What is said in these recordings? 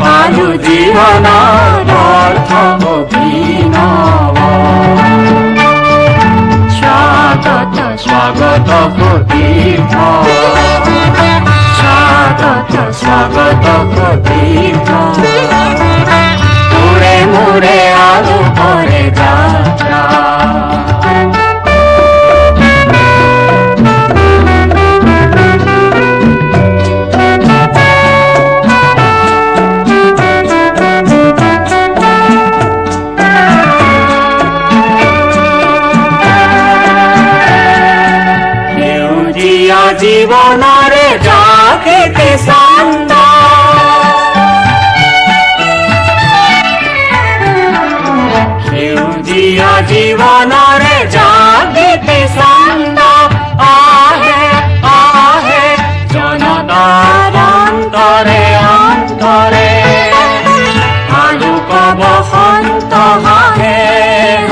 পালু জীবনৰ অৰ্থ অভিনৱ। স্বাগত স্বাগত সতীৰ্থ, স্বাগত স্বাগত সতীৰ্থ, তোৰে মোৰে আলোকৰে যাত্ৰা। জীবনরে জাগিতে ছন্দ, সেউজীয়া জীবনরে জাগিতে ছন্দ, আহে আহে জনতাৰ অন্তৰে অন্তৰে, আলোক বসন্ত হাহে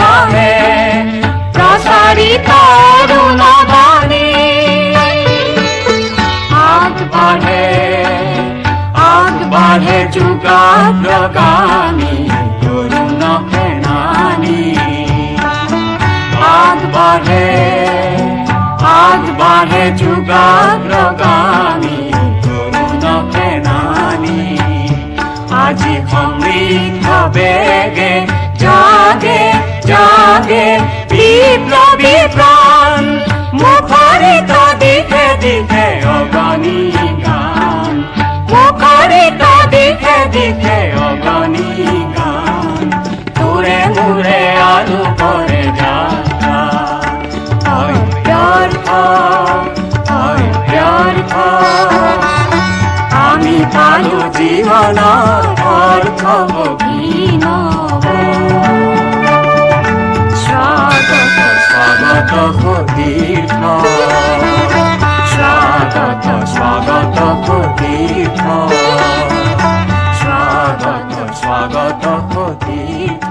হাহে প্ৰচাৰিত অৰুণবাণী। আগবাঢ়ে যুগাগ্ৰগামী তৰুণ সেনানী, আগবাঢ়ে যুগাগ্ৰগামী তৰুণ সেনানী। আজি সমৃদ্ধ বেগে জাগে জাগে বিপ্লৱী প্ৰাণ, মুখৰিত দিশে দিশে অগণী গান, মুখৰিত দিশে দিশে অগণী গান, তোৰে মোৰে আলোকৰে যাত্ৰা। অব্যৰ্থ অব্যৰ্থ আমি পালো জীৱনৰ অৰ্থ অভিনৱ। স্বাগত স্বাগত সতীৰ্থ, স্বাগত স্বাগত সতীৰ্থ, স্বাগত স্বাগত সতীৰ্থ।